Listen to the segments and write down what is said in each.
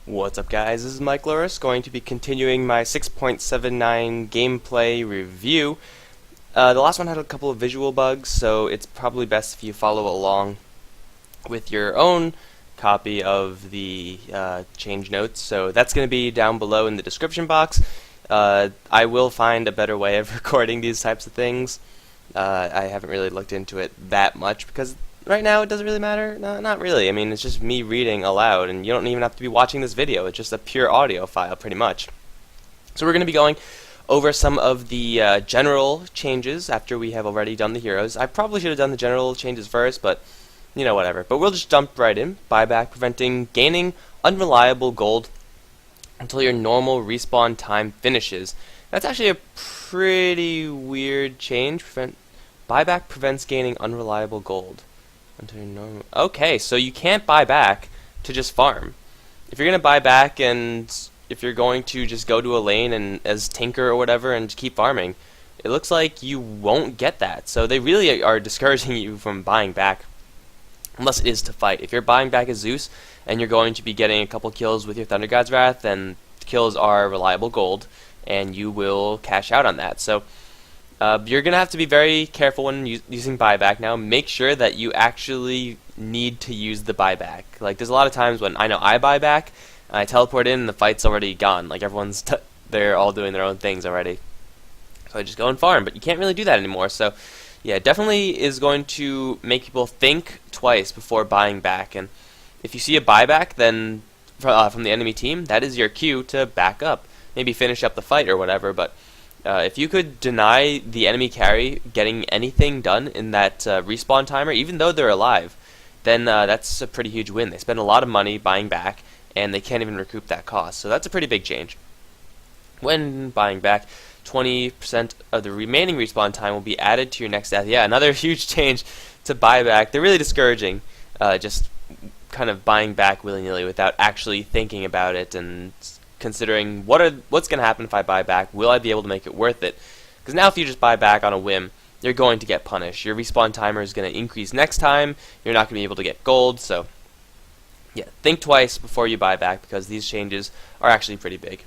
What's up, guys? This is Mike Loris, going to be continuing my 6.79 gameplay review. The last one had a couple of visual bugs, so it's probably best if you follow along with your own copy of the change notes. So that's going to be down below in the description box. I will find a better way of recording these types of things. I haven't really looked into it that much because right now it doesn't really matter. No, not really. I mean, it's just me reading aloud, and you don't even have to be watching this video. It's just a pure audio file, pretty much. So we're going to be going over some of the general changes after we have already done the heroes. I probably should have done the general changes first, but you know, whatever. But we'll just jump right in. Buyback preventing gaining unreliable gold until your normal respawn time finishes. That's actually a pretty weird change. Buyback prevents gaining unreliable gold until your normal. Okay, so you can't buy back to just farm. If you're gonna buy back and if you're going to just go to a lane and as Tinker or whatever and keep farming, it looks like you won't get that. So they really are discouraging you from buying back, unless it is to fight. If you're buying back as Zeus and you're going to be getting a couple kills with your Thunder God's Wrath, then the kills are reliable gold, and you will cash out on that. So you're going to have to be very careful when using buyback now. Make sure that you actually need to use the buyback. Like, there's a lot of times when I know I buy back, and I teleport in and the fight's already gone. Like, they're all doing their own things already. So I just go and farm, but you can't really do that anymore. So yeah, definitely is going to make people think twice before buying back. And if you see a buyback then from the enemy team, that is your cue to back up. Maybe finish up the fight or whatever, but if you could deny the enemy carry getting anything done in that respawn timer, even though they're alive, then that's a pretty huge win. They spend a lot of money buying back, and they can't even recoup that cost. So that's a pretty big change. When buying back, 20% of the remaining respawn time will be added to your next death. Yeah, another huge change to buyback. They're really discouraging, just kind of buying back willy-nilly without actually thinking about it and considering what's going to happen if I buy back. Will I be able to make it worth it? Because now if you just buy back on a whim, you're going to get punished. Your respawn timer is going to increase next time. You're not going to be able to get gold. So yeah, think twice before you buy back, because these changes are actually pretty big.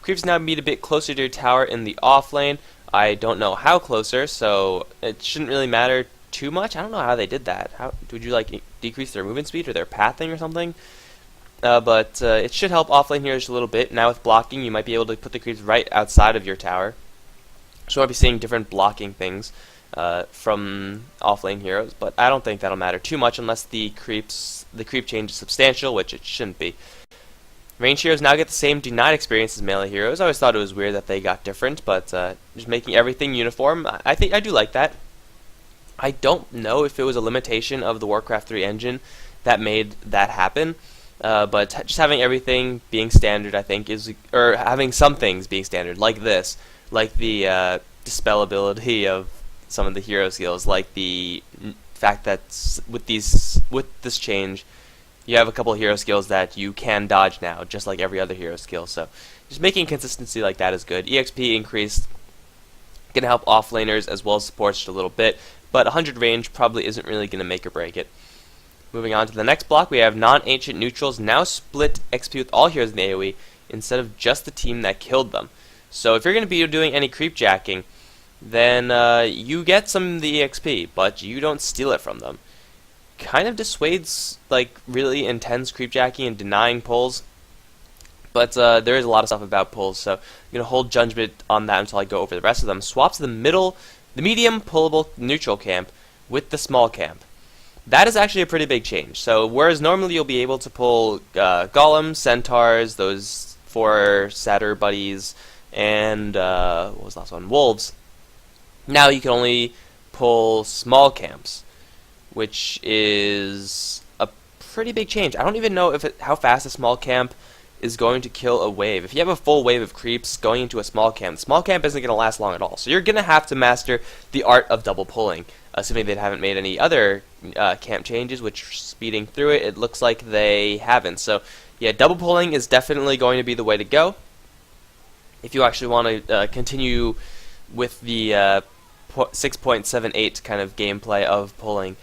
Creeps now meet a bit closer to your tower in the off lane. I don't know how closer, so it shouldn't really matter too much. I don't know how they did that. How would you like decrease their movement speed or their pathing or something? But it should help offlane here just a little bit. Now with blocking, you might be able to put the creeps right outside of your tower. So I'll be seeing different blocking things from offlane heroes, but I don't think that'll matter too much unless the creep change is substantial, which it shouldn't be. Range heroes now get the same denied experience as melee heroes. I always thought it was weird that they got different, but just making everything uniform, I think I do like that. I don't know if it was a limitation of the Warcraft 3 engine that made that happen. But just having everything being standard, I think, or having some things being standard, like this, like the dispel ability of some of the hero skills, like the fact that with this change, you have a couple of hero skills that you can dodge now, just like every other hero skill. So just making consistency like that is good. EXP increased, gonna help offlaners as well as supports just a little bit, but 100 range probably isn't really gonna make or break it. Moving on to the next block, we have non-ancient neutrals now split XP with all heroes in the AoE instead of just the team that killed them. So if you're going to be doing any creep jacking, then you get some of the EXP, but you don't steal it from them. Kind of dissuades like really intense creep jacking and denying pulls, but there is a lot of stuff about pulls, so I'm going to hold judgment on that until I go over the rest of them. Swaps the medium pullable neutral camp with the small camp. That is actually a pretty big change. So whereas normally you'll be able to pull golems, centaurs, those 4 satyr buddies, and what was the last one? Wolves. Now you can only pull small camps, which is a pretty big change. I don't even know how fast a small camp is going to kill a wave. If you have a full wave of creeps going into a small camp isn't going to last long at all. So you're going to have to master the art of double pulling. Assuming they haven't made any other camp changes, which speeding through it, it looks like they haven't. So yeah, double pulling is definitely going to be the way to go. If you actually want to continue with the 6.78 kind of gameplay of pulling,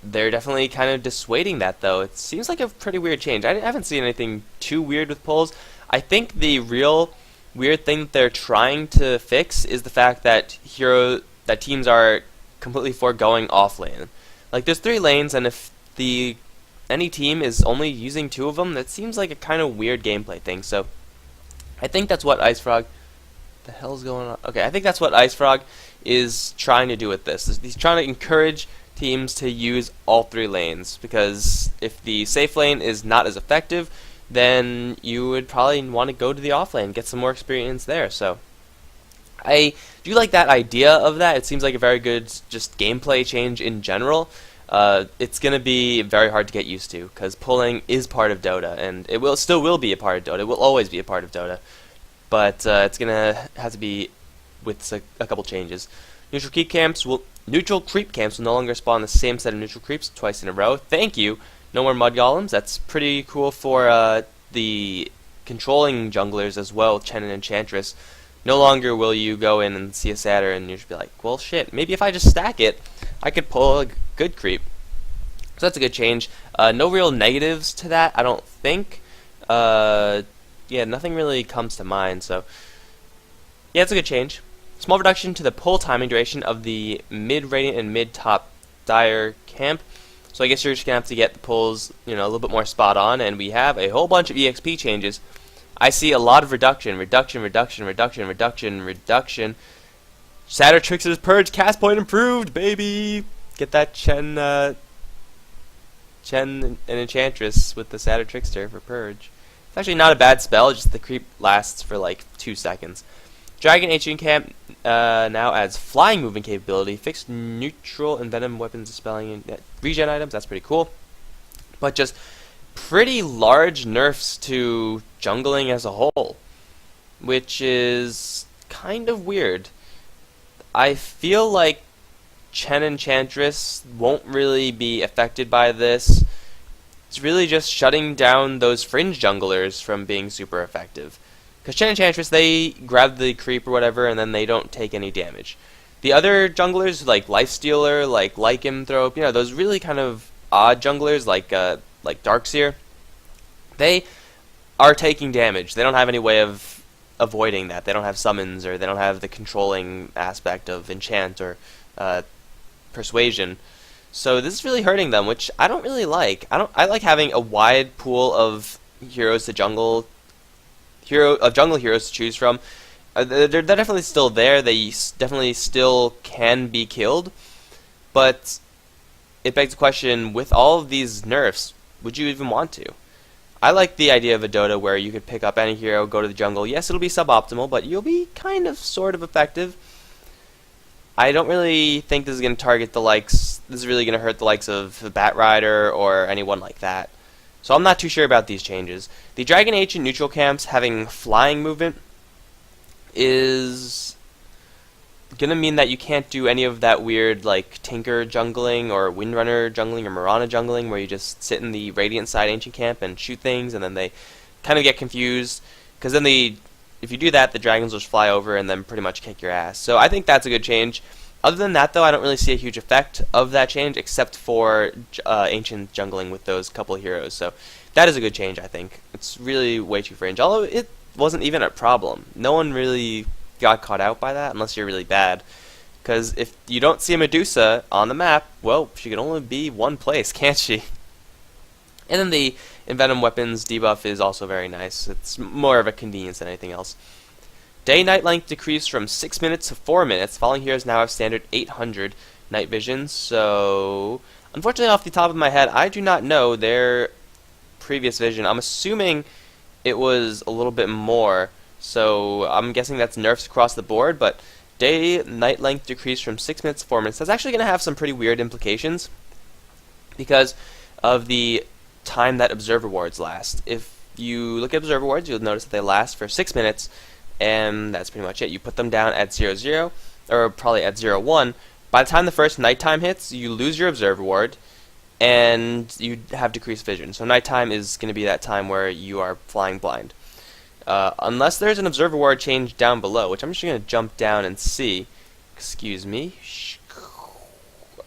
they're definitely kind of dissuading that, though. It seems like a pretty weird change. I haven't seen anything too weird with pulls. I think the real weird thing that they're trying to fix is the fact that teams are completely foregoing off lane. Like, there's 3 lanes, and if any team is only using 2 of them, that seems like a kind of weird gameplay thing. So I think that's what IceFrog. The hell's going on? Okay, I think that's what IceFrog is trying to do with this. He's trying to encourage teams to use all 3 lanes, because if the safe lane is not as effective, then you would probably want to go to the off lane, get some more experience there. So I do like that idea of that. It seems like a very good just gameplay change in general. It's going to be very hard to get used to, because pulling is part of Dota, and it still will be a part of Dota. It will always be a part of Dota, but it's going to have to be with a couple changes. Neutral creep camps will no longer spawn the same set of neutral creeps twice in a row. Thank you. No more mud golems. That's pretty cool for the controlling junglers as well, Chen and Enchantress. No longer will you go in and see a Satyr and you should be like, well, shit, maybe if I just stack it, I could pull a good creep. So that's a good change. No real negatives to that, I don't think. Yeah, nothing really comes to mind, so yeah, it's a good change. Small reduction to the pull timing duration of the mid-radiant and mid-top dire camp. So I guess you're just going to have to get the pulls, a little bit more spot on, and we have a whole bunch of EXP changes. I see a lot of reduction. Satyr Trickster's Purge cast point improved, baby! Get that Chen and Enchantress with the Satyr Trickster for Purge. It's actually not a bad spell, just the creep lasts for like 2 seconds. Dragon Ancient Camp now adds flying movement capability, fixed neutral and venom weapons dispelling regen items. That's pretty cool. But just pretty large nerfs to jungling as a whole, which is kind of weird. I feel like Chen Enchantress won't really be affected by this. It's really just shutting down those fringe junglers from being super effective. Because Chen Enchantress, they grab the creep or whatever, and then they don't take any damage. The other junglers, like Lifestealer, like Lycanthrope, those really kind of odd junglers, like Darkseer, they are taking damage. They don't have any way of avoiding that. They don't have summons, or they don't have the controlling aspect of enchant or persuasion. So this is really hurting them, which I don't really like. I like having a wide pool of heroes to jungle heroes to choose from. They're definitely still there. They definitely still can be killed, but it begs the question: with all of these nerfs, would you even want to? I like the idea of a Dota where you could pick up any hero, go to the jungle. Yes, it'll be suboptimal, but you'll be kind of, sort of effective. I don't really think this is going to target the likes. This is really going to hurt the likes of Batrider or anyone like that. So I'm not too sure about these changes. The Dragon Age and neutral camps having flying movement is going to mean that you can't do any of that weird like Tinker jungling or Windrunner jungling or Mirana jungling where you just sit in the Radiant side ancient camp and shoot things and then they kind of get confused. Because then if you do that, the dragons will just fly over and then pretty much kick your ass. So I think that's a good change. Other than that, though, I don't really see a huge effect of that change, except for ancient jungling with those couple of heroes. So that is a good change, I think. It's really way too fringe, although it wasn't even a problem. No one really got caught out by that, unless you're really bad. Because if you don't see a Medusa on the map, well, she can only be one place, can't she? And then the Envenom Weapons debuff is also very nice. It's more of a convenience than anything else. Day-night length decreased from 6 minutes to 4 minutes. Falling heroes now have standard 800 night vision. So, unfortunately, off the top of my head, I do not know their previous vision. I'm assuming it was a little bit more. So, I'm guessing that's nerfs across the board. But day-night length decreased from 6 minutes to 4 minutes. That's actually going to have some pretty weird implications because of the time that observer wards last. If you look at observer wards, you'll notice that they last for 6 minutes. And that's pretty much it. You put them down at 0-0, or probably at 0-1. By the time the first nighttime hits, you lose your observer ward, and you have decreased vision. So nighttime is going to be that time where you are flying blind. Unless there's an observer ward change down below, which I'm just going to jump down and see. Excuse me.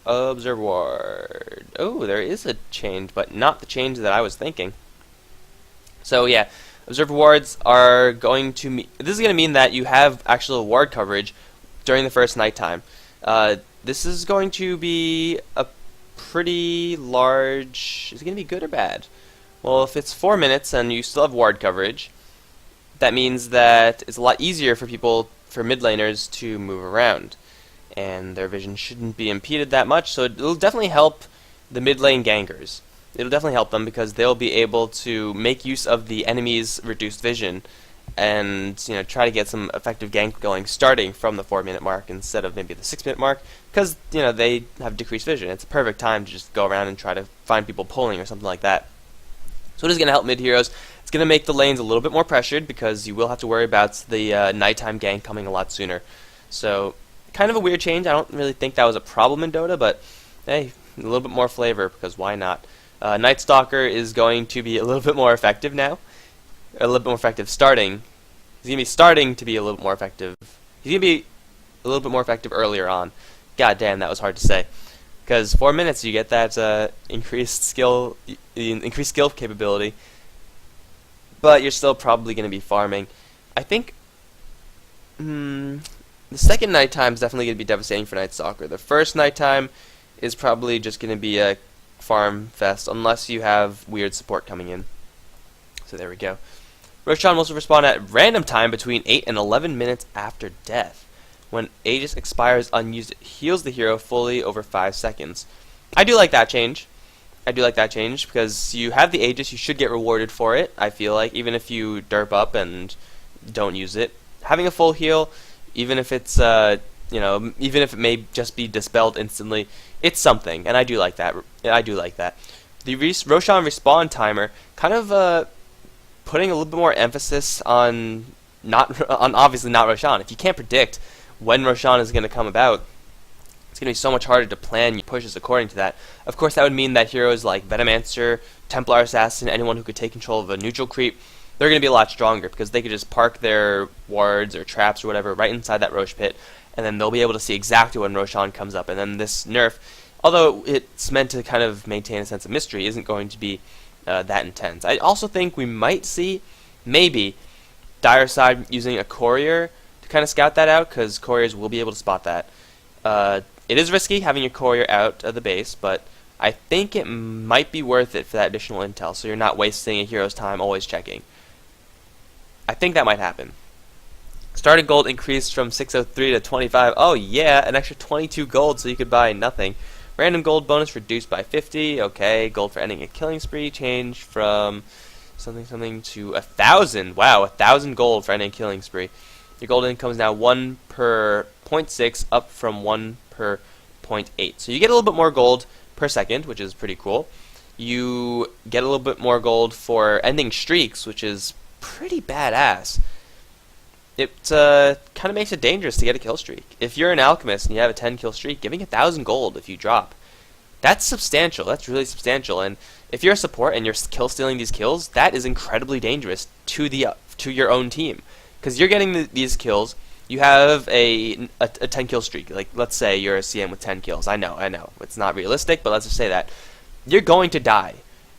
Observe ward. Oh, there is a change, but not the change that I was thinking. So yeah, observe wards are going to this is going to mean that you have actual ward coverage during the first nighttime. This is going to be a pretty large. Is it going to be good or bad? Well, if it's 4 minutes and you still have ward coverage, that means that it's a lot easier for people, for mid laners, to move around, and their vision shouldn't be impeded that much. So it'll definitely help the mid lane gankers. It'll definitely help them because they'll be able to make use of the enemy's reduced vision and try to get some effective gank going starting from the 4-minute mark instead of maybe the 6-minute mark, because they have decreased vision. It's a perfect time to just go around and try to find people pulling or something like that. So it is going to help mid heroes. It's going to make the lanes a little bit more pressured because you will have to worry about the nighttime gank coming a lot sooner. So kind of a weird change. I don't really think that was a problem in Dota, but hey, a little bit more flavor because why not? Night Stalker is going to be a little bit more effective now. A little bit more effective starting. He's going to be starting to be a little bit more effective. He's going to be a little bit more effective earlier on. God damn, that was hard to say. Because 4 minutes, you get that increased skill capability, but you're still probably going to be farming. I think the second nighttime is definitely going to be devastating for Night Stalker. The first nighttime is probably just going to be a farm fest unless you have weird support coming in. So there we go. Roshan will also respawn at random time between 8 and 11 minutes after death. When Aegis expires unused, it heals the hero fully over 5 seconds. I do like that change. I do like that change because you have the Aegis, you should get rewarded for it, I feel like, even if you derp up and don't use it. Having a full heal, even if it's, even if it may just be dispelled instantly, it's something, and I do like that. I do like that. The Roshan respawn timer kind of putting a little bit more emphasis on obviously not Roshan. If you can't predict when Roshan is going to come about, it's going to be so much harder to plan your pushes according to that. Of course, that would mean that heroes like Venomancer, Templar Assassin, anyone who could take control of a neutral creep, they're going to be a lot stronger because they could just park their wards or traps or whatever right inside that Rosh pit, and then they'll be able to see exactly when Roshan comes up. And then this nerf, although it's meant to kind of maintain a sense of mystery, isn't going to be that intense. I also think we might see, maybe, Dire Side using a courier to kind of scout that out, because couriers will be able to spot that. It is risky having your courier out of the base, but I think it might be worth it for that additional intel, so you're not wasting a hero's time always checking. I think that might happen. Starting gold increased from 603 to 25. Oh yeah, an extra 22 gold so you could buy nothing. Random gold bonus reduced by 50. Okay, gold for ending a killing spree changed from something to 1,000. Wow, 1,000 gold for ending a killing spree. Your gold income is now 1 per 0.6, up from 1 per 0.8. So you get a little bit more gold per second, which is pretty cool. You get a little bit more gold for ending streaks, which is pretty badass. It kind of makes it dangerous to get a kill streak. If you're an alchemist and you have a 10 kill streak, giving 1,000 gold if you drop, that's substantial. That's really substantial. And if you're a support and you're kill stealing these kills, that is incredibly dangerous to your own team, because you're getting these kills. You have a 10 kill streak. Like, let's say you're a CM with 10 kills. I know it's not realistic, but let's just say that you're going to die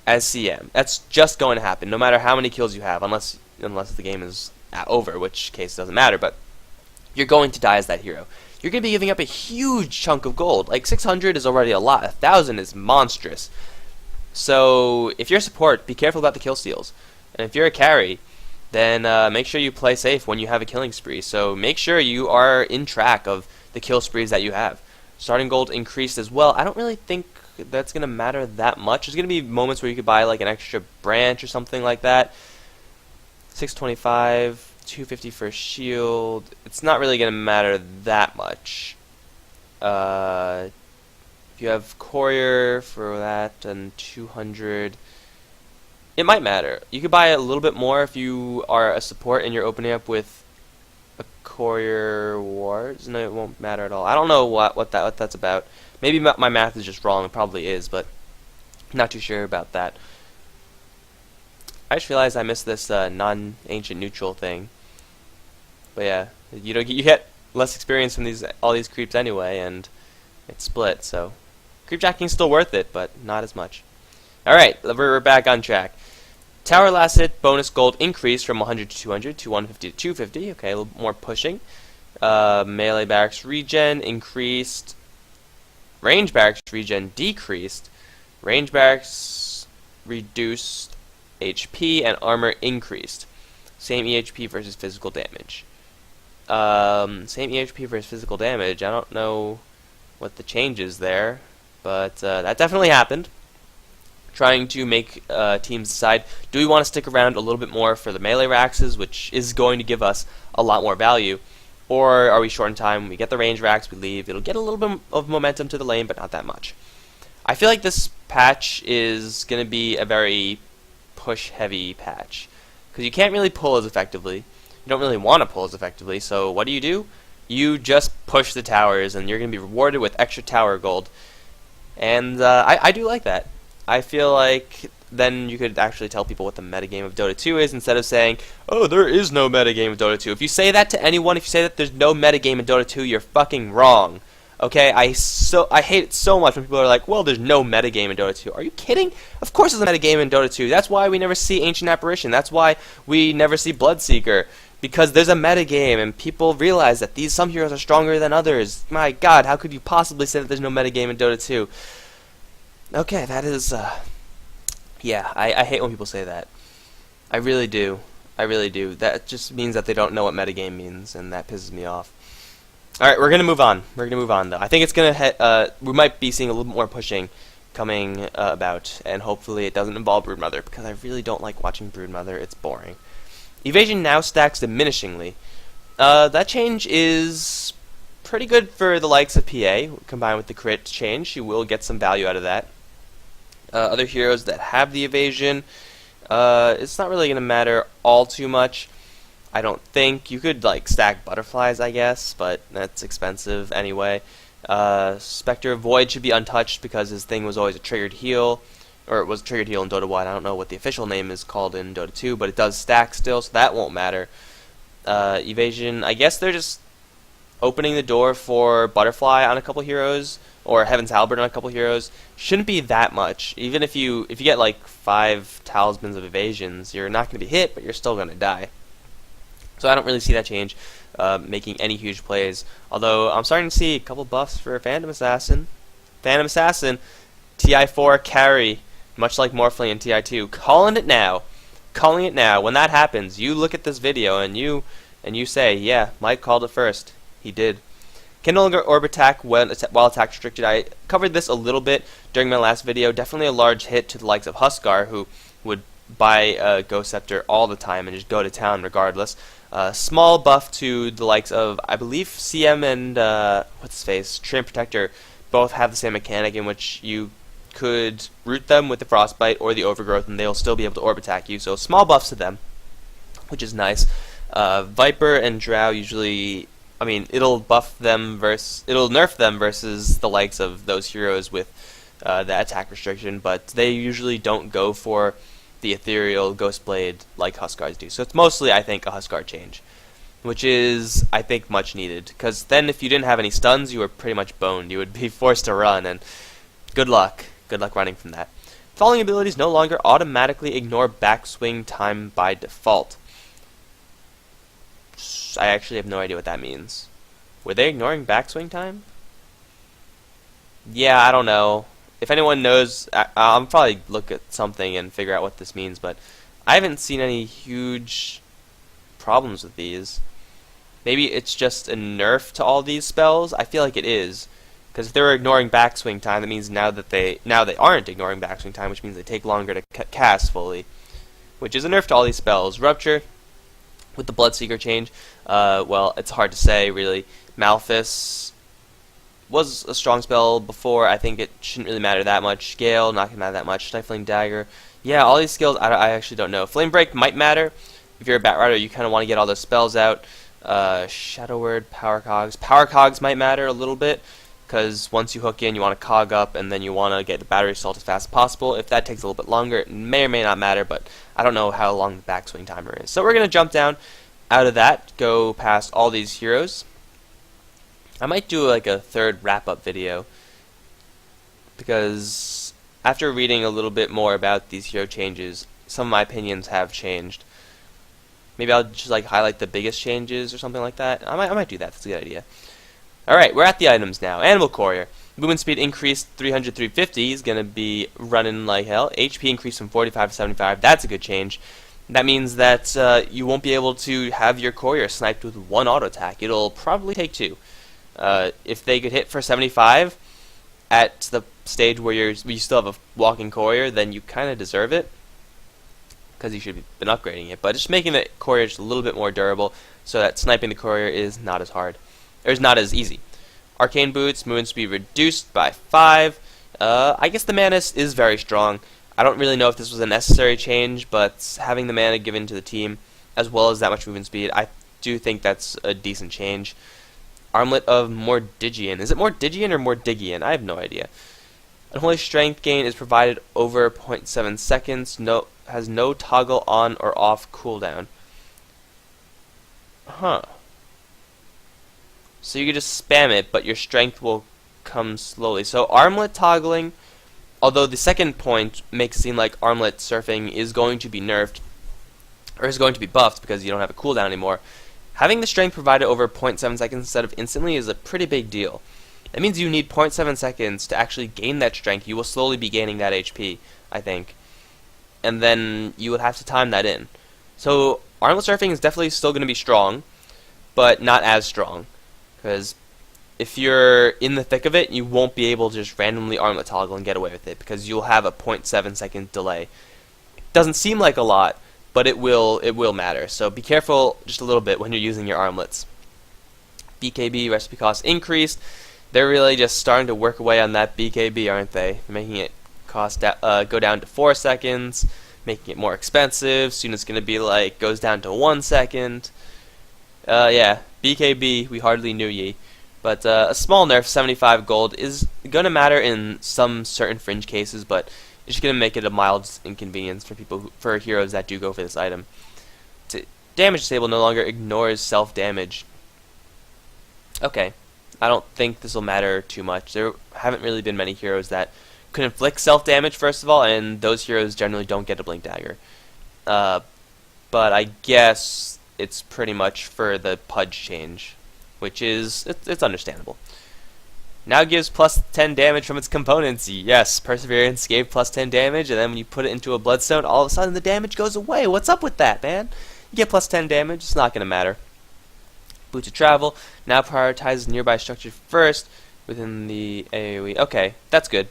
as CM. That's just going to happen, no matter how many kills you have, unless the game is over, which case doesn't matter. But you're going to die as that hero. You're going to be giving up a huge chunk of gold. Like 600 is already a lot. 1,000 is monstrous. So if you're a support, be careful about the kill steals. And if you're a carry, then make sure you play safe when you have a killing spree. So make sure you are in track of the kill sprees that you have. Starting gold increased as well. I don't really think that's going to matter that much. There's going to be moments where you could buy like an extra branch or something like that. 625, 250 for shield. It's not really going to matter that much. If you have courier for that and 200, it might matter. You could buy a little bit more if you are a support and you're opening up with a courier wards. No, it won't matter at all. I don't know what that's about. Maybe my math is just wrong. It probably is, but I'm not too sure about that. I just realized I missed this non-ancient neutral thing. But yeah, you get less experience from all these creeps anyway, and it's split. So Creepjacking's still worth it, but not as much. Alright, we're back on track. Tower last hit, bonus gold increased from 100 to 200 to 150 to 250. Okay, a little more pushing. Melee barracks regen increased. Range barracks regen decreased. Range barracks reduced HP and armor increased. Same EHP versus physical damage. Same EHP versus physical damage. I don't know what the change is there, but that definitely happened. Trying to make teams decide, do we want to stick around a little bit more for the melee raxes, which is going to give us a lot more value, or are we short in time, we get the range racks, we leave, it'll get a little bit of momentum to the lane, but not that much. I feel like this patch is going to be a very push-heavy patch, because you can't really pull as effectively, you don't really want to pull as effectively, so what do? You just push the towers, and you're going to be rewarded with extra tower gold, and I do like that. I feel like then you could actually tell people what the metagame of Dota 2 is instead of saying, oh, there is no metagame of Dota 2. If you say that to anyone, if you say that there's no metagame in Dota 2, you're fucking wrong. Okay? I hate it so much when people are like, well, there's no metagame in Dota 2. Are you kidding? Of course there's a metagame in Dota 2. That's why we never see Ancient Apparition. That's why we never see Bloodseeker. Because there's a metagame, and people realize that some heroes are stronger than others. My god, how could you possibly say that there's no metagame in Dota 2? Okay, that is, yeah, I hate when people say that. I really do. I really do. That just means that they don't know what metagame means, and that pisses me off. Alright, we're gonna move on. We're gonna move on, though. I think it's gonna, we might be seeing a little bit more pushing coming about, and hopefully it doesn't involve Broodmother, because I really don't like watching Broodmother. It's boring. Evasion now stacks diminishingly. That change is pretty good for the likes of PA, combined with the crit change. You will get some value out of that. Other heroes that have the evasion, it's not really going to matter all too much. I don't think. You could like stack butterflies, I guess, but that's expensive anyway. Spectre of Void should be untouched because his thing was always a triggered heal, or it was triggered heal in Dota 1. I don't know what the official name is called in Dota 2, but it does stack still, so that won't matter. Evasion, I guess they're just opening the door for Butterfly on a couple heroes, or Heaven's Halberd on a couple heroes. Shouldn't be that much. Even if you get like 5 talismans of evasions, you're not going to be hit, but you're still going to die. So I don't really see that change making any huge plays. Although I'm starting to see a couple buffs for Phantom Assassin. Phantom Assassin, TI4 carry, much like Morphling and TI2. Calling it now. Calling it now. When that happens, you look at this video and you say, yeah, Mike called it first. He did. Can no longer orb attack while attack restricted. I covered this a little bit during my last video. Definitely a large hit to the likes of Huskar, who would buy Ghost Scepter all the time and just go to town regardless. Small buff to the likes of, I believe, CM and what's his face, Treant Protector, both have the same mechanic in which you could root them with the Frostbite or the Overgrowth, and they'll still be able to orb attack you. So small buffs to them, which is nice. Viper and Drow usually, I mean, it'll buff them it'll nerf them versus the likes of those heroes with the attack restriction, but they usually don't go for the ethereal Ghostblade like Huskars do. So it's mostly, I think, a Huskar change, which is, I think, much needed. Because then if you didn't have any stuns, you were pretty much boned. You would be forced to run, and good luck. Good luck running from that. Falling abilities no longer automatically ignore backswing time by default. I actually have no idea what that means. Were they ignoring backswing time? Yeah, I don't know. If anyone knows, I'll probably look at something and figure out what this means, but I haven't seen any huge problems with these. Maybe it's just a nerf to all these spells? I feel like it is. Because if they were ignoring backswing time, that means now they aren't ignoring backswing time, which means they take longer to cast fully. Which is a nerf to all these spells. Rupture, with the Bloodseeker change, well, it's hard to say, really. Malphus was a strong spell before. I think it shouldn't really matter that much. Gale, not going to matter that much. Stifling Dagger. Yeah, all these skills, I actually don't know. Flame Break might matter. If you're a Bat Rider, you kind of want to get all those spells out. Shadow Word, Power Cogs. Power Cogs might matter a little bit, because once you hook in, you want to cog up, and then you want to get the battery assault as fast as possible. If that takes a little bit longer, it may or may not matter, but I don't know how long the backswing timer is. So we're going to jump down out of that, go past all these heroes. I might do like a third wrap-up video because after reading a little bit more about these hero changes, some of my opinions have changed. Maybe I'll just like highlight the biggest changes or something like that. I might do that. That's a good idea. Alright, we're at the items now. Animal Courier. Movement speed increased 300, 350. He's going to be running like hell. HP increased from 45 to 75. That's a good change. That means that you won't be able to have your courier sniped with one auto attack. It'll probably take two. If they could hit for 75 at the stage where you still have a walking courier, then you kind of deserve it, because you should have been upgrading it. But just making the courier just a little bit more durable so that sniping the courier is not as hard, or is not as easy. Arcane Boots, movement speed reduced by 5. I guess the mana is very strong. I don't really know if this was a necessary change, but having the mana given to the team, as well as that much movement speed, I do think that's a decent change. Armlet of Mordigian. Is it Mordigian or Mordigian? I have no idea. Unholy Strength gain is provided over 0.7 seconds. Has no toggle on or off cooldown. Huh. So you can just spam it, but your strength will come slowly. So armlet toggling, although the second point makes it seem like armlet surfing is going to be nerfed, or is going to be buffed because you don't have a cooldown anymore, having the strength provided over 0.7 seconds instead of instantly is a pretty big deal. That means you need 0.7 seconds to actually gain that strength. You will slowly be gaining that HP, I think. And then you would have to time that in. So armlet surfing is definitely still going to be strong, but not as strong. Because if you're in the thick of it, you won't be able to just randomly armlet toggle and get away with it, because you'll have a 0.7 second delay. Doesn't seem like a lot, but it will matter. So be careful just a little bit when you're using your armlets. BKB recipe cost increased. They're really just starting to work away on that BKB, aren't they? Making it cost go down to 4 seconds, making it more expensive. Soon it's going to be like goes down to 1 second. Yeah, BKB, we hardly knew ye. But a small nerf, 75 gold, is going to matter in some certain fringe cases, but it's just going to make it a mild inconvenience for for heroes that do go for this item. Damage disable no longer ignores self-damage. Okay, I don't think this will matter too much. There haven't really been many heroes that could inflict self-damage, first of all, and those heroes generally don't get a Blink Dagger. But I guess it's pretty much for the Pudge change, which is, it's understandable. Now gives plus 10 damage from its components. Yes, Perseverance gave plus 10 damage, and then when you put it into a Bloodstone, all of a sudden the damage goes away. What's up with that, man? You get plus 10 damage, it's not going to matter. Boots of Travel now prioritizes nearby structure first within the AoE. Okay, that's good.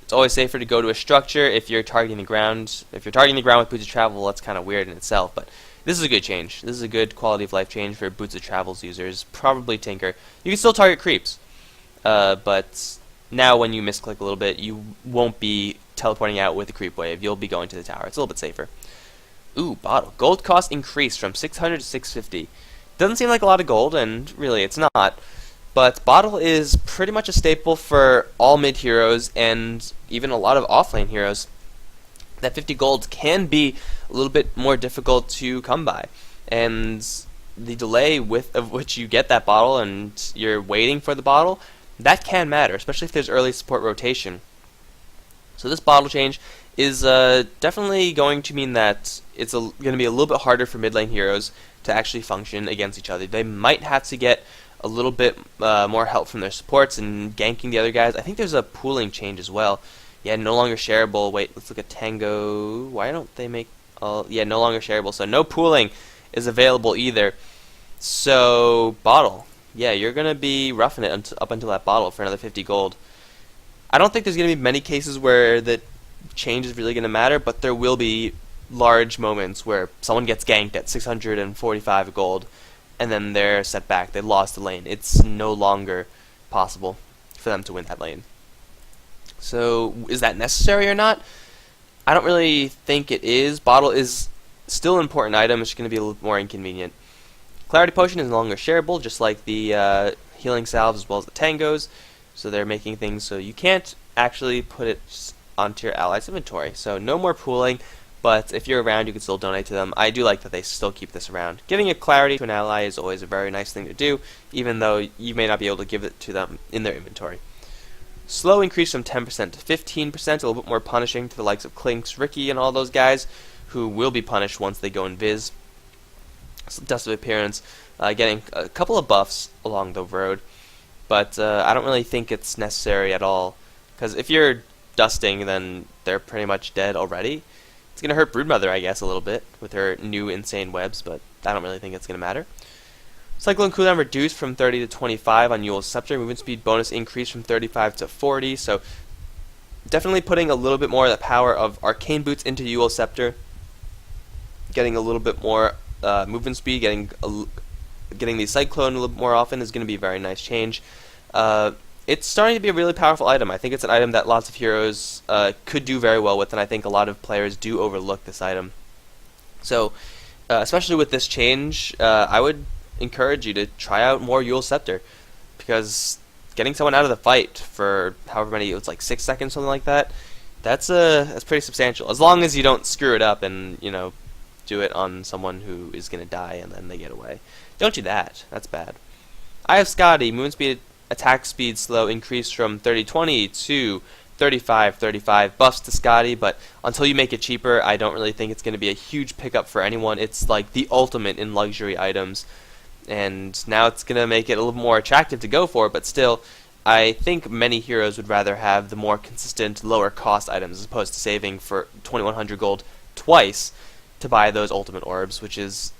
It's always safer to go to a structure if you're targeting the ground. If you're targeting the ground with Boots of Travel, that's kind of weird in itself, but this is a good change. This is a good quality of life change for Boots of Travel's users. Probably Tinker. You can still target creeps, but now when you misclick a little bit, you won't be teleporting out with a creep wave. You'll be going to the tower. It's a little bit safer. Ooh, bottle. Gold cost increased from 600 to 650. Doesn't seem like a lot of gold, and really it's not. But bottle is pretty much a staple for all mid heroes and even a lot of offlane heroes. That 50 gold can be a little bit more difficult to come by, and the delay of which you get that bottle and you're waiting for the bottle, that can matter, especially if there's early support rotation. So this bottle change is definitely going to mean that it's going to be a little bit harder for mid lane heroes to actually function against each other. They might have to get a little bit more help from their supports and ganking the other guys. I think there's a pooling change as well. Yeah, no longer shareable. Wait, let's look at Tango. Why don't they make... yeah, no longer shareable. So no pooling is available either. So, bottle. Yeah, you're going to be roughing it up until that bottle for another 50 gold. I don't think there's going to be many cases where the change is really going to matter, but there will be large moments where someone gets ganked at 645 gold, and then they're set back. They lost the lane. It's no longer possible for them to win that lane. So, is that necessary or not? I don't really think it is. Bottle is still an important item. It's going to be a little more inconvenient. Clarity Potion is no longer shareable, just like the healing salves as well as the tangos. So they're making things so you can't actually put it onto your allies' inventory. So no more pooling, but if you're around, you can still donate to them. I do like that they still keep this around. Giving a clarity to an ally is always a very nice thing to do, even though you may not be able to give it to them in their inventory. Slow increased from 10% to 15%, a little bit more punishing to the likes of Clinks, Ricky, and all those guys who will be punished once they go invis. Dust of Appearance, getting a couple of buffs along the road, but I don't really think it's necessary at all, because if you're dusting, then they're pretty much dead already. It's going to hurt Broodmother, I guess, a little bit with her new insane webs, but I don't really think it's going to matter. Cyclone cooldown reduced from 30 to 25 on Yule's Scepter. Movement speed bonus increased from 35 to 40, so definitely putting a little bit more of the power of Arcane Boots into Yule's Scepter. Getting a little bit more movement speed, getting the Cyclone a little bit more often is going to be a very nice change. It's starting to be a really powerful item. I think it's an item that lots of heroes could do very well with, and I think a lot of players do overlook this item. So, especially with this change, I would encourage you to try out more Yule's Scepter, because getting someone out of the fight for however many, it's like 6 seconds, something like that, that's pretty substantial. As long as you don't screw it up and, you know, do it on someone who is going to die and then they get away. Don't do that. That's bad. I have Scotty. Movement speed, attack speed slow increased from 30-20 to 35-35. Buffs to Scotty, but until you make it cheaper, I don't really think it's going to be a huge pickup for anyone. It's like the ultimate in luxury items, and now it's going to make it a little more attractive to go for, but still, I think many heroes would rather have the more consistent, lower cost items as opposed to saving for 2100 gold twice to buy those ultimate orbs, which is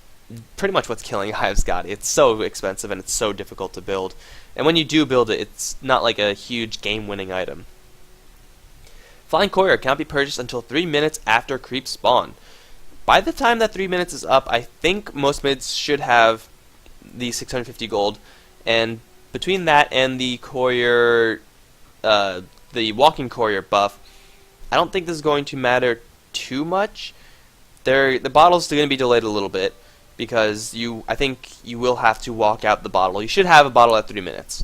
pretty much what's killing Hive Scotty. It's so expensive and it's so difficult to build. And when you do build it, it's not like a huge game-winning item. Flying Courier cannot be purchased until 3 minutes after creep spawn. By the time that 3 minutes is up, I think most mids should have the 650 gold, and between that and the Courier, the Walking Courier buff, I don't think this is going to matter too much. The bottle's still going to be delayed a little bit, because I think you will have to walk out the bottle. You should have a bottle at 3 minutes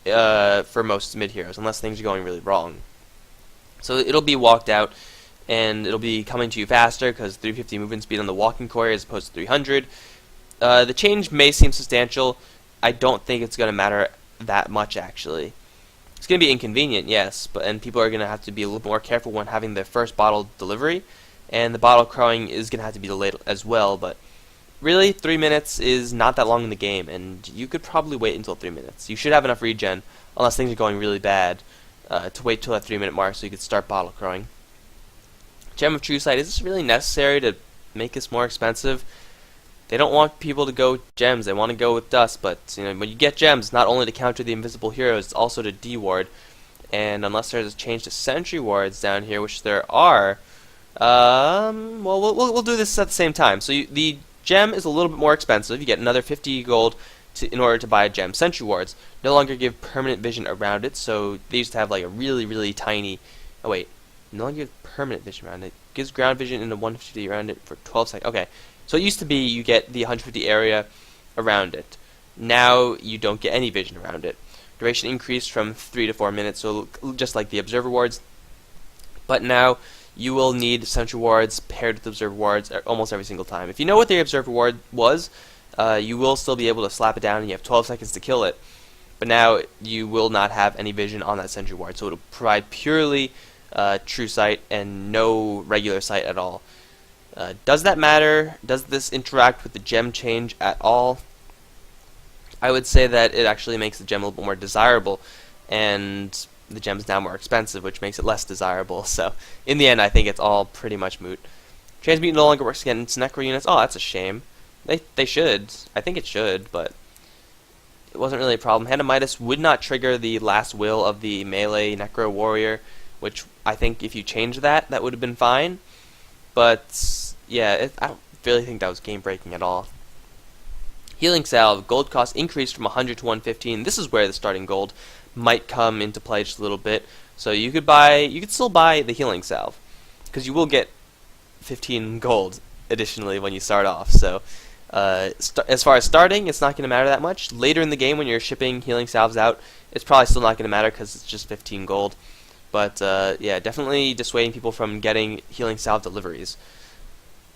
for most mid heroes, unless things are going really wrong. So it'll be walked out, and it'll be coming to you faster, because 350 movement speed on the Walking Courier as opposed to 300. The change may seem substantial. I don't think it's going to matter that much, actually. It's going to be inconvenient, yes, and people are going to have to be a little more careful when having their first bottle delivery, and the bottle crowing is going to have to be delayed as well, but really, 3 minutes is not that long in the game, and you could probably wait until 3 minutes. You should have enough regen, unless things are going really bad, to wait till that 3 minute mark so you could start bottle crowing. Gem of True Sight, is this really necessary to make this more expensive? They don't want people to go gems, they want to go with dust, but you know, when you get gems, not only to counter the invisible heroes, it's also to D-ward, and unless there's a change to sentry wards down here, which there are, well, we'll do this at the same time. So the gem is a little bit more expensive. You get another 50 gold in order to buy a gem. Sentry wards no longer give permanent vision around it, so they used to have like a really tiny, oh wait, no longer give permanent vision around it. Gives ground vision in the 150 around it for 12 seconds. Okay, so it used to be you get the 150 area around it. Now you don't get any vision around it. Duration increased from 3 to 4 minutes, so just like the observer wards, but now you will need sentry wards paired with observer wards almost every single time. If you know what the observer ward was, you will still be able to slap it down and you have 12 seconds to kill it. But now you will not have any vision on that sentry ward, so it will provide purely true sight and no regular sight at all. Does that matter? Does this interact with the gem change at all? I would say that it actually makes the gem a little bit more desirable, and the gem's now more expensive, which makes it less desirable. So in the end, I think it's all pretty much moot. Transmute no longer works against necro units. Oh, that's a shame. They should. I think it should, but it wasn't really a problem. Hand of Midas would not trigger the last will of the melee necro warrior, which I think if you change that, that would have been fine. But yeah, I don't really think that was game breaking at all. Healing Salve, gold cost increased from 100 to 115. This is where the starting gold might come into play just a little bit. So you could still buy the Healing Salve, because you will get 15 gold additionally when you start off. So as far as starting, it's not going to matter that much. Later in the game, when you're shipping Healing Salves out, it's probably still not going to matter because it's just 15 gold. But yeah, definitely dissuading people from getting Healing Salve deliveries.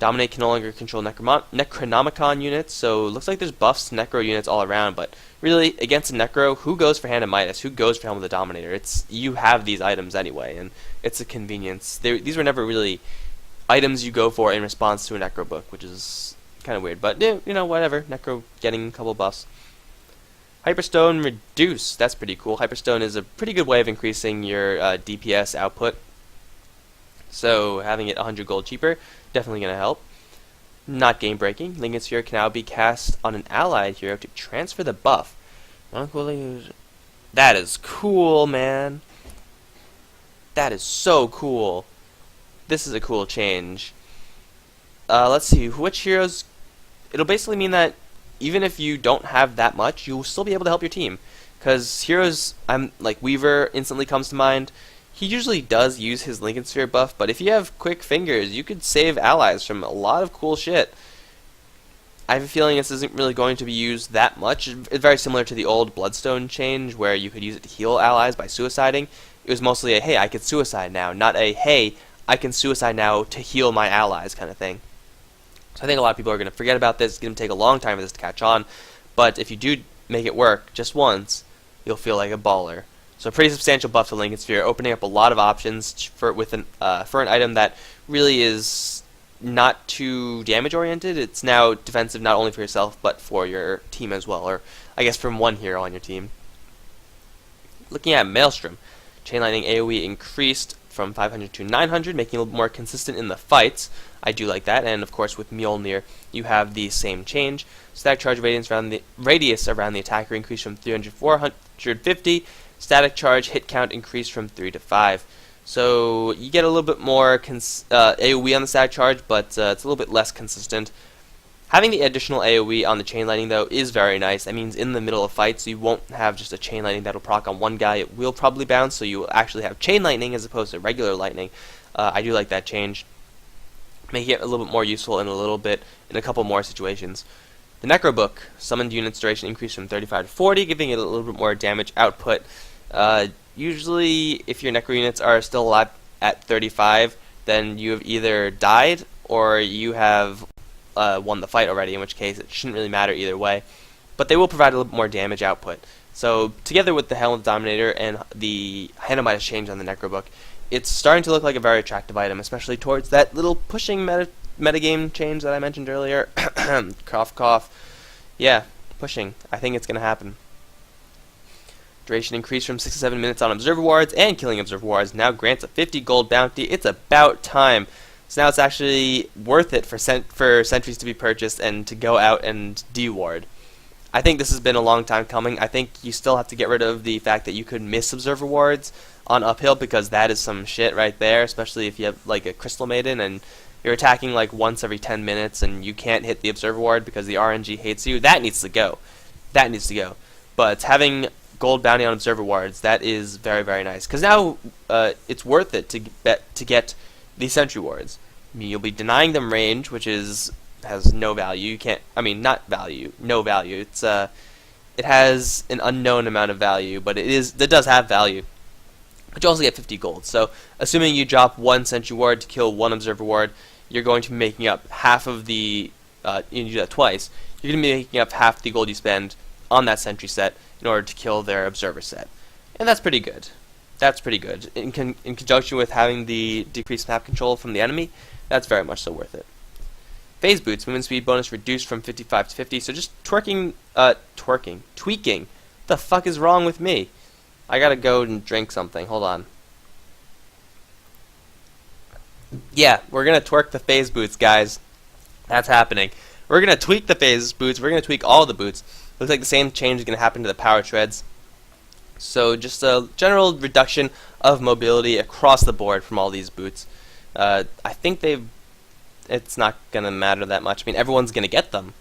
Dominate can no longer control Necronomicon units, so it looks like there's buffs to Necro units all around, but really, against a Necro, who goes for Hand of Midas? Who goes for Helm of the Dominator? You have these items anyway, and it's a convenience. These were never really items you go for in response to a Necro book, which is kind of weird, but whatever. Necro getting a couple buffs. Hyperstone Reduce, that's pretty cool. Hyperstone is a pretty good way of increasing your DPS output, so having it 100 gold cheaper, definitely going to help. Not game breaking. Lincoln Sphere can now be cast on an allied hero to transfer the buff. That is cool, man. That is so cool. This is a cool change. Let's see, which heroes... It'll basically mean that even if you don't have that much, you'll still be able to help your team. Because heroes, like Weaver instantly comes to mind. He usually does use his Lincoln Sphere buff, but if you have quick fingers, you could save allies from a lot of cool shit. I have a feeling this isn't really going to be used that much. It's very similar to the old Bloodstone change, where you could use it to heal allies by suiciding. It was mostly a, hey, I could suicide now, not a, hey, I can suicide now to heal my allies kind of thing. So I think a lot of people are going to forget about this. It's going to take a long time for this to catch on, but if you do make it work just once, you'll feel like a baller. So a pretty substantial buff to Lincoln Sphere, opening up a lot of options for an item that really is not too damage oriented. It's now defensive not only for yourself but for your team as well, or I guess from one hero on your team. Looking at Maelstrom, Chain Lightning AoE increased from 500 to 900, making it a little more consistent in the fights. I do like that, and of course with Mjolnir you have the same change. Static charge radius around the attacker increased from 300 to 450. Static charge hit count increased from 3 to 5. So you get a little bit more AoE on the static charge, but it's a little bit less consistent. Having the additional AoE on the Chain Lightning, though, is very nice. That means in the middle of fights, you won't have just a Chain Lightning that'll proc on one guy. It will probably bounce, so you will actually have Chain Lightning as opposed to regular Lightning. I do like that change. Making it a little bit more useful in a couple more situations. The Necro Book, summoned units duration increased from 35 to 40, giving it a little bit more damage output. Usually, if your Necro units are still alive at 35, then you have either died or you have won the fight already, in which case it shouldn't really matter either way. But they will provide a little bit more damage output. So, together with the Helm of the Dominator and the Hand of Midas change on the Necro Book, it's starting to look like a very attractive item, especially towards that little pushing metagame change that I mentioned earlier. Cough, cough. Yeah, pushing. I think it's going to happen. Duration increased from 6 to 7 minutes on Observer Wards, and killing Observer Wards now grants a 50 gold bounty. It's about time. So now it's actually worth it for sentries to be purchased and to go out and deward. I think this has been a long time coming. I think you still have to get rid of the fact that you could miss Observer Wards on uphill, because that is some shit right there, especially if you have like a Crystal Maiden and you're attacking like once every 10 minutes and you can't hit the Observer Ward because the RNG hates you. That needs to go. That needs to go. But having gold bounty on Observer Wards, that is very, very nice, because now it's worth it to get the Sentry Wards. I mean, you'll be denying them range, which has no value. You can't, not value, no value. It's it has an unknown amount of value, but it does have value. But you also get 50 gold. So assuming you drop one Sentry Ward to kill one Observer Ward, you're going to be making up half of the, you do that twice, you're going to be making up half the gold you spend on that Sentry set in order to kill their Observer set. And that's pretty good. That's pretty good. In conjunction with having the decreased map control from the enemy, that's very much so worth it. Phase Boots, movement speed bonus reduced from 55 to 50, so just tweaking. What the fuck is wrong with me? I gotta go and drink something, hold on. Yeah, we're gonna twerk the Phase Boots, guys. That's happening. We're gonna tweak the Phase Boots, we're gonna tweak all the boots. Looks like the same change is gonna happen to the Power Treads. So just a general reduction of mobility across the board from all these boots. I think it's not going to matter that much. I mean, everyone's going to get them.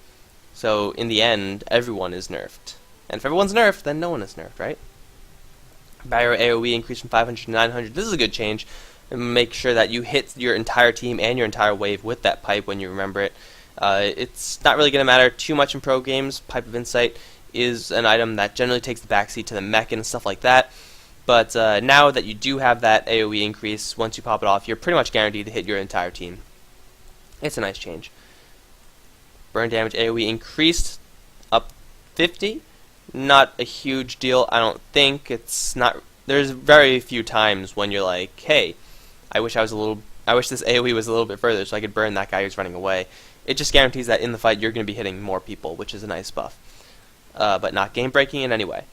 So in the end, everyone is nerfed. And if everyone's nerfed, then no one is nerfed, right? Barrier AoE increased from 500 to 900. This is a good change. And make sure that you hit your entire team and your entire wave with that pipe when you remember it. It's not really going to matter too much in pro games. Pipe of Insight is an item that generally takes the backseat to the mech and stuff like that. But now that you do have that AoE increase, once you pop it off, you're pretty much guaranteed to hit your entire team. It's a nice change. Burn damage AoE increased up 50. Not a huge deal, I don't think. It's not. There's very few times when you're like, hey, I wish this AoE was a little bit further so I could burn that guy who's running away. It just guarantees that in the fight you're going to be hitting more people, which is a nice buff. But not game breaking in any way.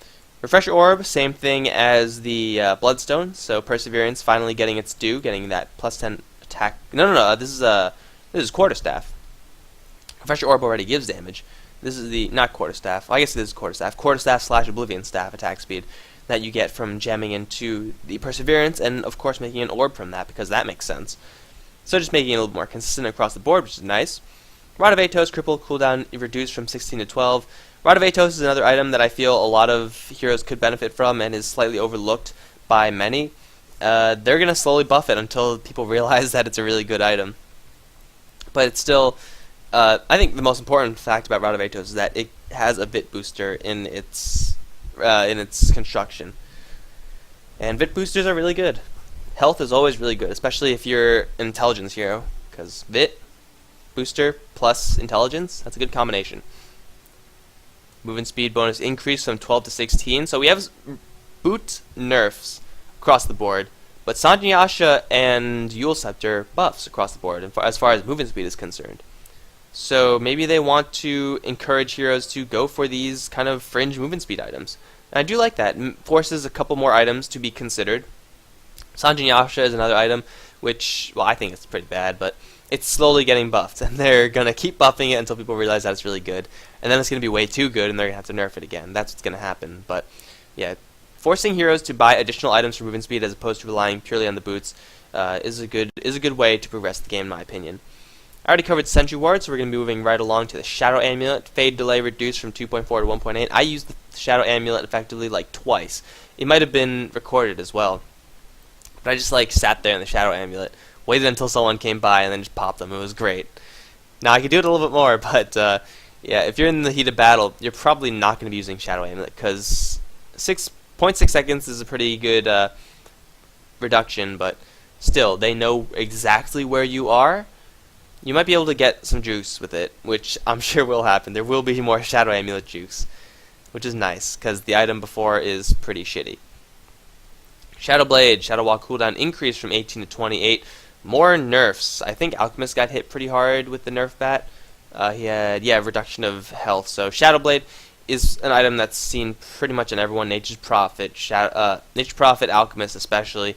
Refresher Orb, same thing as the Bloodstone, so Perseverance finally getting its due, getting that plus 10 attack. No, this is Quarterstaff. Refresher Orb already gives damage. This is the, not Quarterstaff, I guess it is Quarterstaff / Oblivion Staff attack speed that you get from jamming into the Perseverance, and of course making an orb from that, because that makes sense. So just making it a little more consistent across the board, which is nice. Rod of Atos, cripple cooldown reduced from 16 to 12. Rod of Atos is another item that I feel a lot of heroes could benefit from and is slightly overlooked by many. They're going to slowly buff it until people realize that it's a really good item. But it's still, I think the most important fact about Rod of Atos is that it has a Vit booster in its construction. And Vit boosters are really good. Health is always really good, especially if you're an intelligence hero, because Vit booster plus intelligence, that's a good combination. Movement speed bonus increase from 12 to 16. So we have boot nerfs across the board, but Sanjayasha and Yule Scepter buffs across the board as far as movement speed is concerned. So maybe they want to encourage heroes to go for these kind of fringe movement speed items. And I do like that. It forces a couple more items to be considered. Sanjayasha is another item which, well, I think it's pretty bad, but it's slowly getting buffed, and they're going to keep buffing it until people realize that it's really good. And then it's going to be way too good, and they're going to have to nerf it again. That's what's going to happen. But, yeah, forcing heroes to buy additional items for movement speed as opposed to relying purely on the boots is a good way to progress the game, in my opinion. I already covered Sentry Ward, so we're going to be moving right along to the Shadow Amulet. Fade delay reduced from 2.4 to 1.8. I used the Shadow Amulet effectively like twice. It might have been recorded as well. But I just like sat there in the Shadow Amulet, waited until someone came by, and then just popped them. It was great. Now, I could do it a little bit more, but yeah, if you're in the heat of battle, you're probably not going to be using Shadow Amulet, because 6.6 seconds is a pretty good reduction, but still, they know exactly where you are. You might be able to get some juice with it, which I'm sure will happen. There will be more Shadow Amulet juice, which is nice, because the item before is pretty shitty. Shadow Blade, Shadow Wall cooldown increased from 18 to 28. More nerfs. I think Alchemist got hit pretty hard with the nerf bat. He had, reduction of health. So Shadow Blade is an item that's seen pretty much in everyone. Nature's Prophet, Alchemist especially.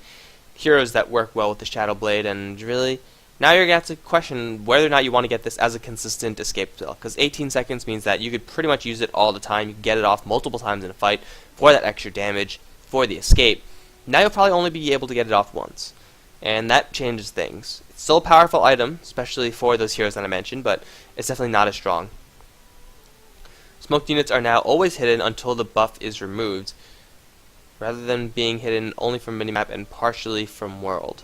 Heroes that work well with the Shadow Blade, and really, now you're going to have to question whether or not you want to get this as a consistent escape spell, because 18 seconds means that you could pretty much use it all the time. You can get it off multiple times in a fight for that extra damage, for the escape. Now you'll probably only be able to get it off once, and that changes things. It's still a powerful item, especially for those heroes that I mentioned, but it's definitely not as strong. Smoked units are now always hidden until the buff is removed, rather than being hidden only from minimap and partially from world.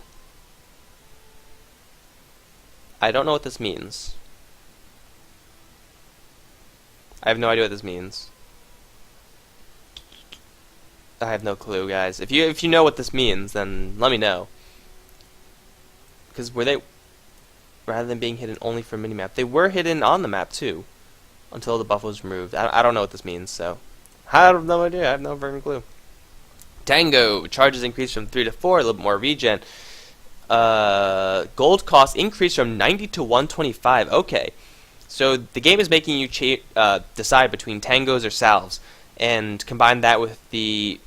I don't know what this means. I have no idea what this means. I have no clue, guys. If you know what this means, then let me know. Because were they, rather than being hidden only from minimap, they were hidden on the map too, until the buff was removed. I don't know what this means, so I have no idea. I have no freaking clue. Tango charges increased from 3 to 4, a little bit more regen. Gold cost increased from 90 to 125. Okay, so the game is making you decide between tangos or salves, and combine that with the,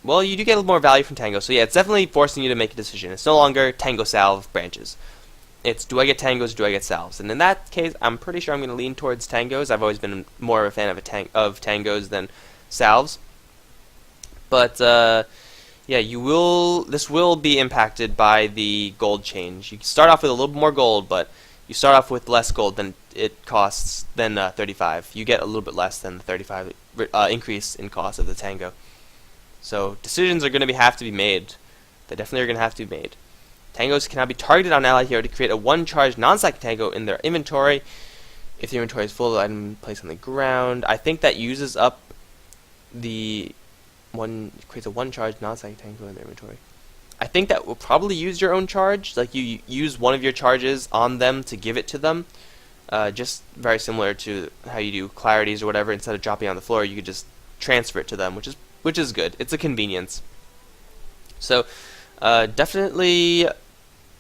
well, you do get a little more value from tango. So yeah, it's definitely forcing you to make a decision. It's no longer tango salve branches. It's, do I get tangos or do I get salves? And in that case, I'm pretty sure I'm going to lean towards tangos. I've always been more of a fan of tangos than salves. But yeah, this will be impacted by the gold change. You start off with a little bit more gold, but you start off with less gold than it costs, than 35. You get a little bit less than the 35 increase in cost of the tango. So decisions are going to have to be made. They definitely are going to have to be made. Tangos can now be targeted on allied hero to create a one-charge non-psychic tango in their inventory. If the inventory is full, the item placed on the ground. I think that uses up the creates a one-charge non-psychic tango in their inventory. I think that will probably use your own charge, like you use one of your charges on them to give it to them. Just very similar to how you do clarities or whatever. Instead of dropping on the floor, you could just transfer it to them, which is good. It's a convenience. So definitely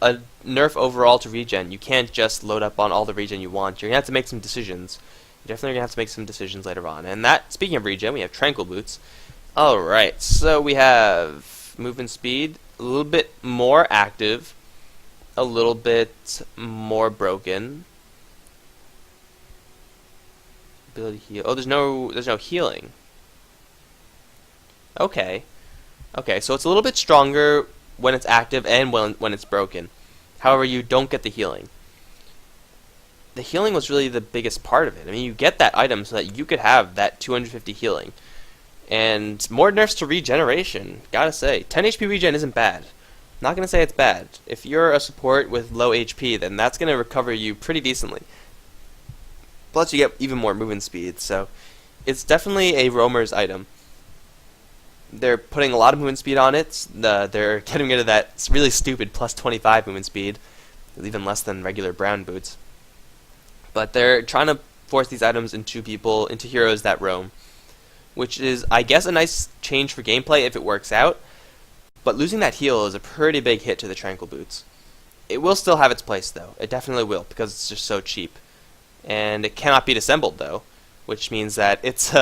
a nerf overall to regen. You can't just load up on all the regen you want. You're gonna have to make some decisions. You're definitely gonna have to make some decisions later on. And that, speaking of regen, we have tranquil boots. All right, so we have movement speed, a little bit more active, a little bit more broken. Ability heal. Oh, there's no healing. Okay. Okay, so it's a little bit stronger when it's active and when it's broken. However, you don't get the healing. The healing was really the biggest part of it. I mean, you get that item so that you could have that 250 healing. And more nerfs to regeneration, gotta say. 10 HP regen isn't bad. Not gonna say it's bad. If you're a support with low HP, then that's gonna recover you pretty decently. Plus you get even more movement speed, so it's definitely a roamer's item. They're putting a lot of movement speed on it. They're getting rid of that really stupid plus 25 movement speed, even less than regular brown boots. But they're trying to force these items into heroes that roam, which is, I guess, a nice change for gameplay if it works out. But losing that heal is a pretty big hit to the tranquil boots. It will still have its place, though. It definitely will, because it's just so cheap. And it cannot be disassembled, though, which means that it's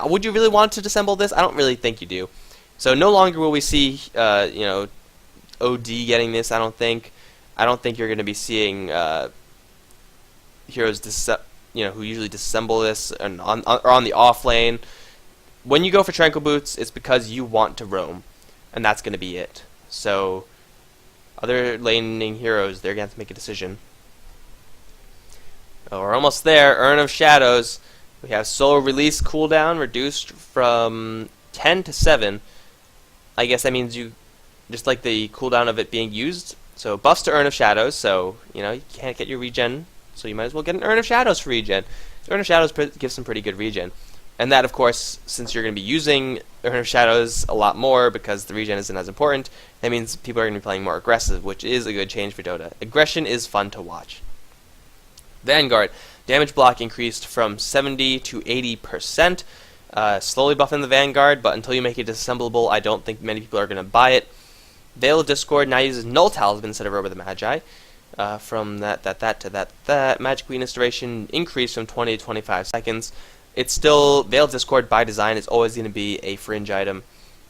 would you really want to disassemble this? I don't really think you do. So no longer will we see, OD getting this. I don't think you're going to be seeing heroes who usually disassemble this or on the off lane. When you go for tranquil boots, it's because you want to roam, and that's going to be it. So other laning heroes, they're going to have to make a decision. Oh, we're almost there. Urn of Shadows. We have soul release cooldown reduced from 10 to 7. I guess that means you just like the cooldown of it being used. So buffs to Urn of Shadows. So you can't get your regen, so you might as well get an Urn of Shadows for regen. Urn of Shadows gives some pretty good regen, and that, of course, since you're going to be using Urn of Shadows a lot more because the regen isn't as important, that means people are going to be playing more aggressive, which is a good change for Dota. Aggression is fun to watch. Vanguard. Damage block increased from 70 to 80%. Slowly buffing the Vanguard, but until you make it disassemblable, I don't think many people are going to buy it. Veil of Discord now uses Null Talisman instead of Robe of the Magi. From that to that. Magic Weakness duration increased from 20 to 25 seconds. It's still, Veil of Discord by design is always going to be a fringe item,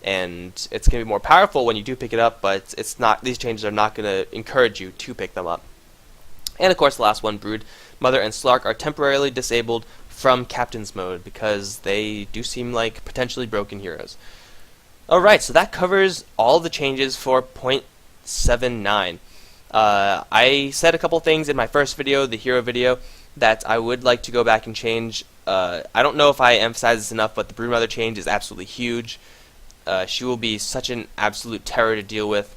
and it's going to be more powerful when you do pick it up, but it's not. These changes are not going to encourage you to pick them up. And of course, the last one, Brood, Mother, and Slark are temporarily disabled from Captain's Mode because they do seem like potentially broken heroes. Alright, so that covers all the changes for 0.79. I said a couple things in my first video, the hero video, that I would like to go back and change. I don't know if I emphasize this enough, but the Broodmother change is absolutely huge. She will be such an absolute terror to deal with.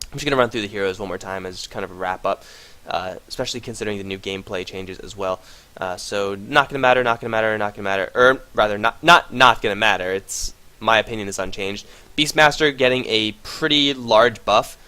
I'm just going to run through the heroes one more time as kind of a wrap up. Especially considering the new gameplay changes as well. So not gonna matter, or rather not gonna matter. It's, my opinion is unchanged. Beastmaster getting a pretty large buff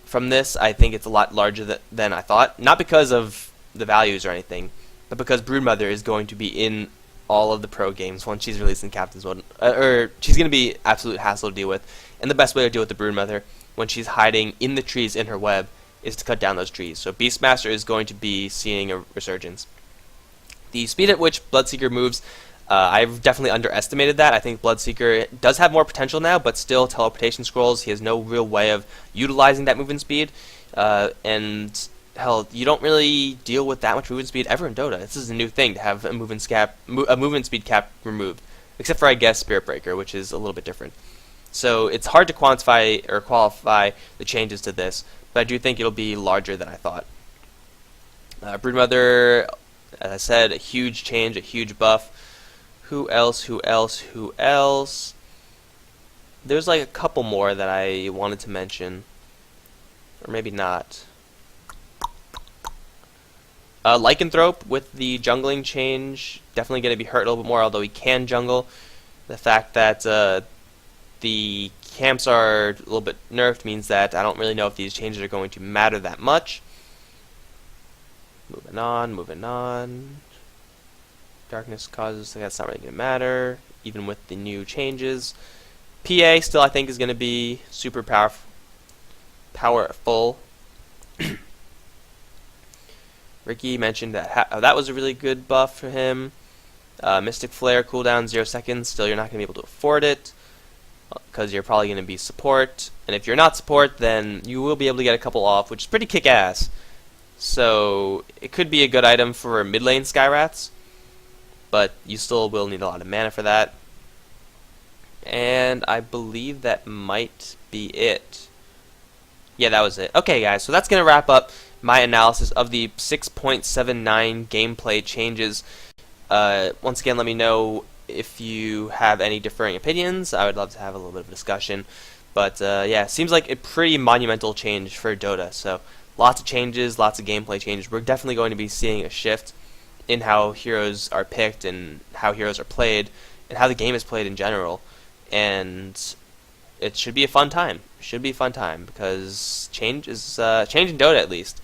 from this. I think it's a lot larger than I thought. Not because of the values or anything, but because Broodmother is going to be in all of the pro games once she's released in Captain's Mode. Or she's gonna be absolute hassle to deal with. And the best way to deal with the Broodmother when she's hiding in the trees in her web is to cut down those trees. So Beastmaster is going to be seeing a resurgence. The speed at which Bloodseeker moves, I've definitely underestimated that. I think Bloodseeker does have more potential now, but still teleportation scrolls, he has no real way of utilizing that movement speed. And hell, you don't really deal with that much movement speed ever in Dota. This is a new thing to have a movement speed cap removed, except for, I guess, Spirit Breaker, which is a little bit different. So it's hard to quantify or qualify the changes to this, but I do think it'll be larger than I thought. Broodmother, as I said, a huge change, a huge buff. Who else? There's like a couple more that I wanted to mention. Or maybe not. Lycanthrope with the jungling change, definitely going to be hurt a little bit more, although he can jungle. The fact that the camps are a little bit nerfed means that I don't really know if these changes are going to matter that much. Moving on, moving on. Darkness causes, that's not really going to matter, even with the new changes. PA still, I think, is going to be super powerful. Ricky mentioned that that was a really good buff for him. Mystic Flare cooldown 0 seconds. Still, you're not going to be able to afford it because you're probably going to be support. And if you're not support, then you will be able to get a couple off, which is pretty kick-ass. So it could be a good item for mid lane Skyrats, but you still will need a lot of mana for that. And I believe that might be it. Yeah, that was it. Okay, guys, so that's going to wrap up my analysis of the 6.79 gameplay changes. Once again, let me know if you have any differing opinions. I would love to have a little bit of a discussion. But yeah, it seems like a pretty monumental change for Dota. So lots of changes, lots of gameplay changes. We're definitely going to be seeing a shift in how heroes are picked and how heroes are played and how the game is played in general. And it should be a fun time. It should be a fun time because change in Dota, at least,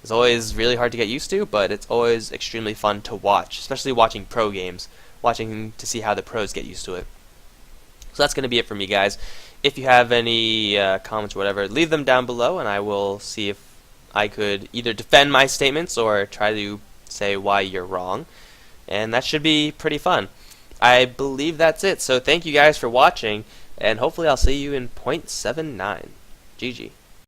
is always really hard to get used to, but it's always extremely fun to watch, especially watching pro games, watching to see how the pros get used to it. So that's going to be it for me, guys. If you have any comments or whatever, leave them down below, and I will see if I could either defend my statements or try to say why you're wrong. And that should be pretty fun. I believe that's it. So thank you guys for watching, and hopefully I'll see you in .79. GG.